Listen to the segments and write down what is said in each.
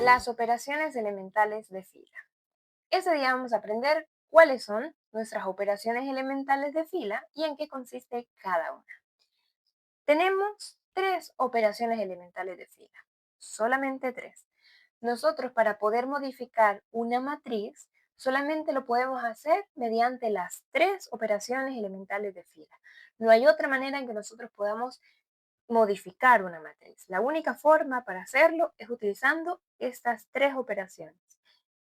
Las operaciones elementales de fila. Este día vamos a aprender cuáles son nuestras operaciones elementales de fila y en qué consiste cada una. Tenemos tres operaciones elementales de fila, solamente tres. Nosotros, para poder modificar una matriz, solamente lo podemos hacer mediante las tres operaciones elementales de fila. No hay otra manera en que nosotros podamos modificar una matriz. La única forma para hacerlo es utilizando estas tres operaciones.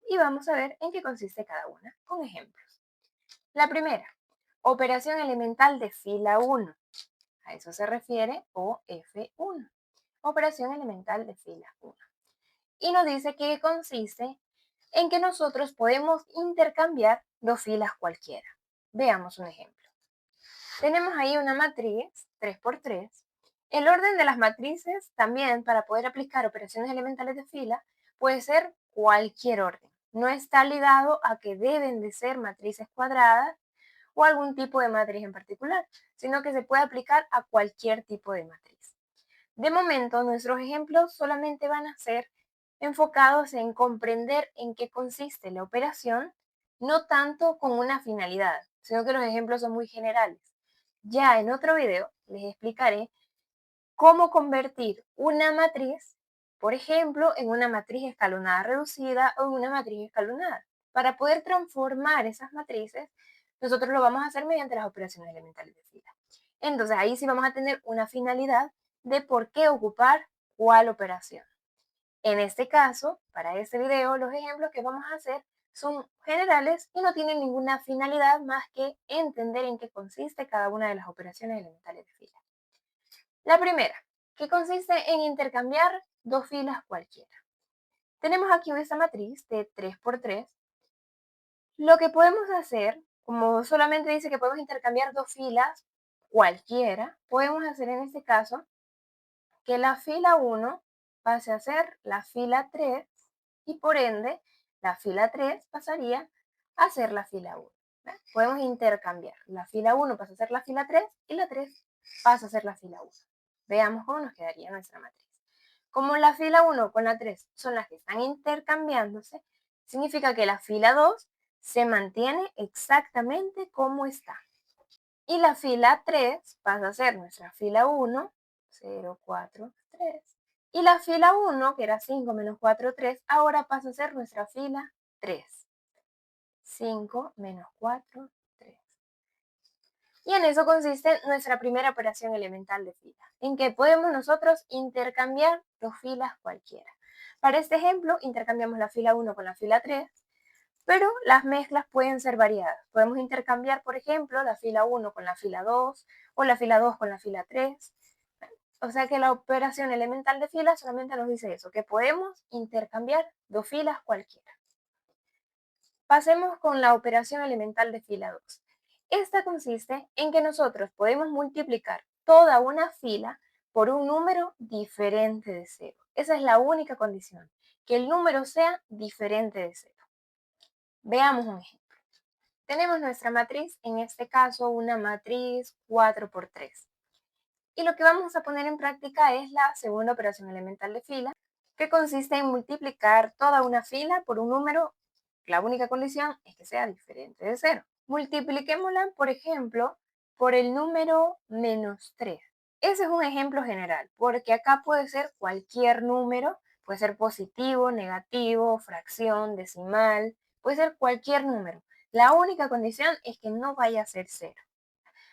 Y vamos a ver en qué consiste cada una, con ejemplos. La primera, operación elemental de fila 1. A eso se refiere OF1. Operación elemental de fila 1. Y nos dice que consiste en que nosotros podemos intercambiar dos filas cualquiera. Veamos un ejemplo. Tenemos ahí una matriz 3 por 3. El orden de las matrices también, para poder aplicar operaciones elementales de fila, puede ser cualquier orden. No está ligado a que deben de ser matrices cuadradas o algún tipo de matriz en particular, sino que se puede aplicar a cualquier tipo de matriz. De momento, nuestros ejemplos solamente van a ser enfocados en comprender en qué consiste la operación, no tanto con una finalidad, sino que los ejemplos son muy generales. Ya en otro video les explicaré cómo convertir una matriz, por ejemplo, en una matriz escalonada reducida o en una matriz escalonada. Para poder transformar esas matrices, nosotros lo vamos a hacer mediante las operaciones elementales de fila. Entonces ahí sí vamos a tener una finalidad de por qué ocupar cuál operación. En este caso, para este video, los ejemplos que vamos a hacer son generales y no tienen ninguna finalidad más que entender en qué consiste cada una de las operaciones elementales de fila. La primera, que consiste en intercambiar dos filas cualquiera. Tenemos aquí esta matriz de 3 por 3. Lo que podemos hacer, como solamente dice que podemos intercambiar dos filas cualquiera, podemos hacer en este caso que la fila 1 pase a ser la fila 3 y por ende la fila 3 pasaría a ser la fila 1. Podemos intercambiar. La fila 1 pasa a ser la fila 3 y la 3 pasa a ser la fila 1. Veamos cómo nos quedaría nuestra matriz. Como la fila 1 con la 3 son las que están intercambiándose, significa que la fila 2 se mantiene exactamente como está. Y la fila 3 pasa a ser nuestra fila 1, 0, 4, 3. Y la fila 1, que era 5 menos 4, 3, ahora pasa a ser nuestra fila 3. 5 menos 4, 3. Y en eso consiste nuestra primera operación elemental de fila, en que podemos nosotros intercambiar dos filas cualquiera. Para este ejemplo, intercambiamos la fila 1 con la fila 3, pero las mezclas pueden ser variadas. Podemos intercambiar, por ejemplo, la fila 1 con la fila 2 o la fila 2 con la fila 3. O sea que la operación elemental de fila solamente nos dice eso, que podemos intercambiar dos filas cualquiera. Pasemos con la operación elemental de fila 2. Esta consiste en que nosotros podemos multiplicar toda una fila por un número diferente de 0. Esa es la única condición, que el número sea diferente de 0. Veamos un ejemplo. Tenemos nuestra matriz, en este caso una matriz 4 por 3. Y lo que vamos a poner en práctica es la segunda operación elemental de fila, que consiste en multiplicar toda una fila por un número. La única condición es que sea diferente de 0. Multipliquémosla, por ejemplo, por el número menos 3. Ese es un ejemplo general, porque acá puede ser cualquier número, puede ser positivo, negativo, fracción, decimal, puede ser cualquier número. La única condición es que no vaya a ser 0.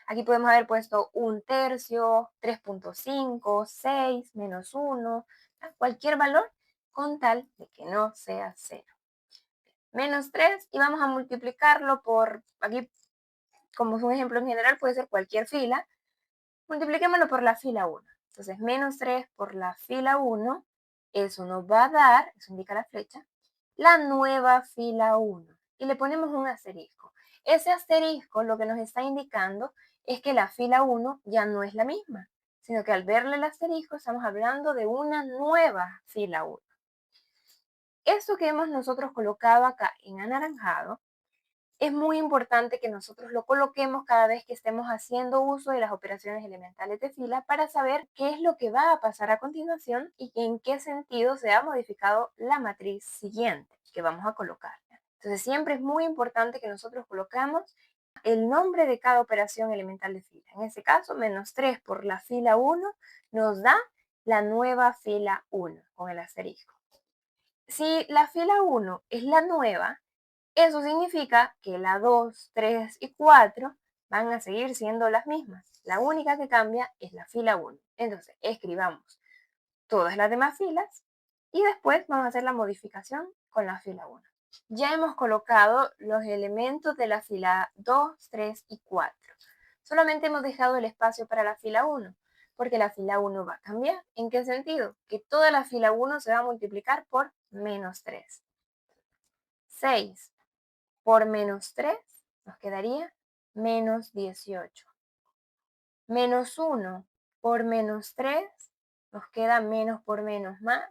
Aquí podemos haber puesto 1/3, 3.5, 6, menos 1, cualquier valor con tal de que no sea 0. Menos 3 y vamos a multiplicarlo por, aquí como es un ejemplo en general, puede ser cualquier fila, multipliquémoslo por la fila 1. Entonces, menos 3 por la fila 1, eso nos va a dar, eso indica la flecha, la nueva fila 1. Y le ponemos un asterisco. Ese asterisco lo que nos está indicando es que la fila 1 ya no es la misma, sino que al verle el asterisco estamos hablando de una nueva fila 1. Esto que hemos nosotros colocado acá en anaranjado es muy importante que nosotros lo coloquemos cada vez que estemos haciendo uso de las operaciones elementales de fila para saber qué es lo que va a pasar a continuación y en qué sentido se ha modificado la matriz siguiente que vamos a colocar. Entonces siempre es muy importante que nosotros colocamos el nombre de cada operación elemental de fila. En este caso, -3 por la fila 1 nos da la nueva fila 1 con el asterisco. Si la fila 1 es la nueva, eso significa que la 2, 3 y 4 van a seguir siendo las mismas. La única que cambia es la fila 1. Entonces, escribamos todas las demás filas y después vamos a hacer la modificación con la fila 1. Ya hemos colocado los elementos de la fila 2, 3 y 4. Solamente hemos dejado el espacio para la fila 1, porque la fila 1 va a cambiar. ¿En qué sentido? Que toda la fila 1 se va a multiplicar por -3. 6 por -3 nos quedaría -18. -1 por -3 nos queda menos por menos más,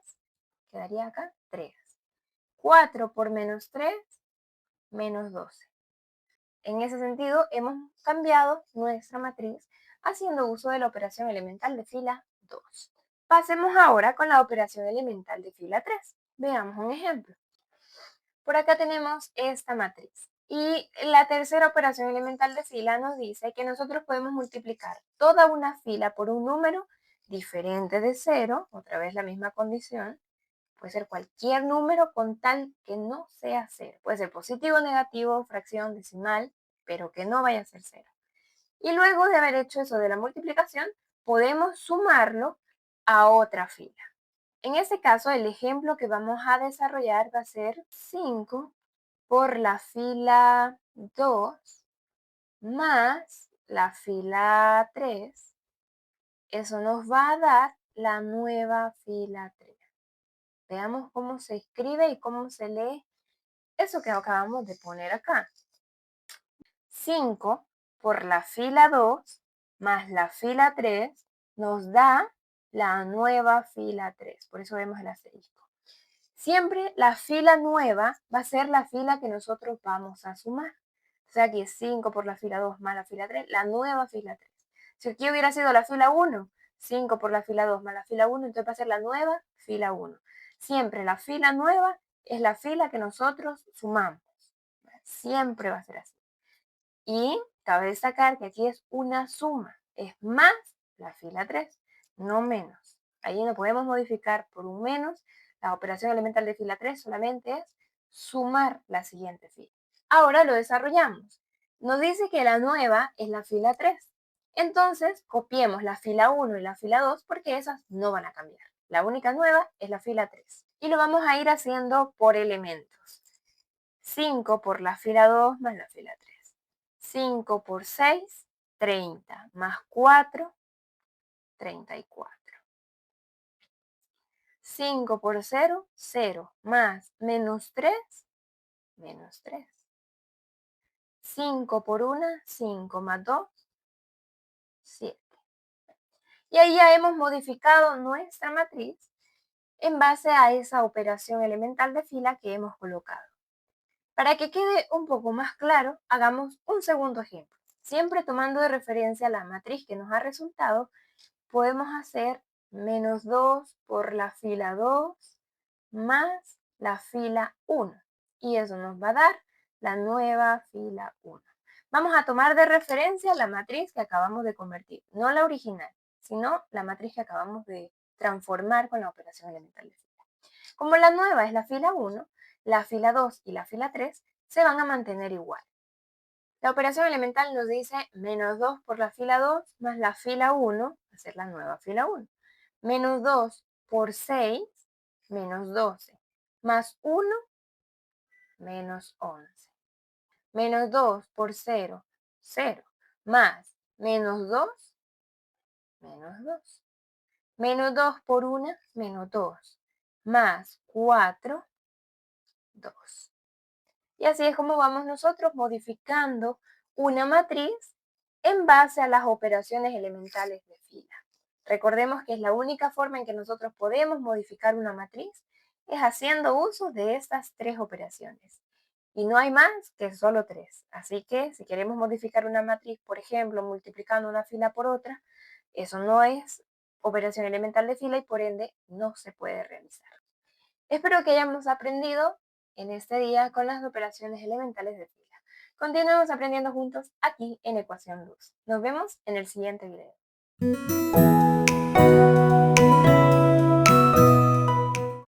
quedaría acá 3. 4 por -3, -12. En ese sentido, hemos cambiado nuestra matriz haciendo uso de la operación elemental de fila 2. Pasemos ahora con la operación elemental de fila 3. Veamos un ejemplo. Por acá tenemos esta matriz. Y la tercera operación elemental de fila nos dice que nosotros podemos multiplicar toda una fila por un número diferente de 0, otra vez la misma condición. Puede ser cualquier número con tal que no sea 0. Puede ser positivo, negativo, fracción, decimal, pero que no vaya a ser 0. Y luego de haber hecho eso de la multiplicación, podemos sumarlo a otra fila. En este caso, el ejemplo que vamos a desarrollar va a ser 5 por la fila 2 más la fila 3. Eso nos va a dar la nueva fila 3. Veamos cómo se escribe y cómo se lee eso que acabamos de poner acá. 5 por la fila 2 más la fila 3 nos da la nueva fila 3. Por eso vemos el asterisco. Siempre la fila nueva va a ser la fila que nosotros vamos a sumar. O sea, aquí es 5 por la fila 2 más la fila 3, la nueva fila 3. Si aquí hubiera sido la fila 1, 5 por la fila 2 más la fila 1, entonces va a ser la nueva fila 1. Siempre la fila nueva es la fila que nosotros sumamos. Siempre va a ser así. Y cabe destacar que aquí es una suma, es más la fila 3, no menos. Ahí no podemos modificar por un menos. La operación elemental de fila 3 solamente es sumar la siguiente fila. Ahora lo desarrollamos. Nos dice que la nueva es la fila 3. Entonces, copiemos la fila 1 y la fila 2 porque esas no van a cambiar. La única nueva es la fila 3. Y lo vamos a ir haciendo por elementos. 5 por la fila 2 más la fila 3. 5 por 6, 30, más 4, 34. 5 por 0, 0, más -3, -3. 5 por 1, 5, más 2, 7. Y ahí ya hemos modificado nuestra matriz en base a esa operación elemental de fila que hemos colocado. Para que quede un poco más claro, hagamos un segundo ejemplo. Siempre tomando de referencia la matriz que nos ha resultado, podemos hacer -2 por la fila 2 más la fila 1. Y eso nos va a dar la nueva fila 1. Vamos a tomar de referencia la matriz que acabamos de convertir, no la original, sino la matriz que acabamos de transformar con la operación elemental de fila. Como la nueva es la fila 1, la fila 2 y la fila 3 se van a mantener igual. La operación elemental nos dice -2 por la fila 2 más la fila 1, va a ser la nueva fila 1. -2 por 6, -12. Más 1, -11. -2 por 0, 0. Más -2, -2. -2 por 1, -2. Más 4, 2. Y así es como vamos nosotros modificando una matriz en base a las operaciones elementales de fila. Recordemos que es la única forma en que nosotros podemos modificar una matriz es haciendo uso de estas tres operaciones. y no hay más que solo 3. Así que si queremos modificar una matriz, por ejemplo, multiplicando una fila por otra, eso no es operación elemental de fila y por ende no se puede realizar. Espero que hayamos aprendido en este día con las operaciones elementales de fila. Continuemos aprendiendo juntos aquí en Ecuación Luz. Nos vemos en el siguiente video.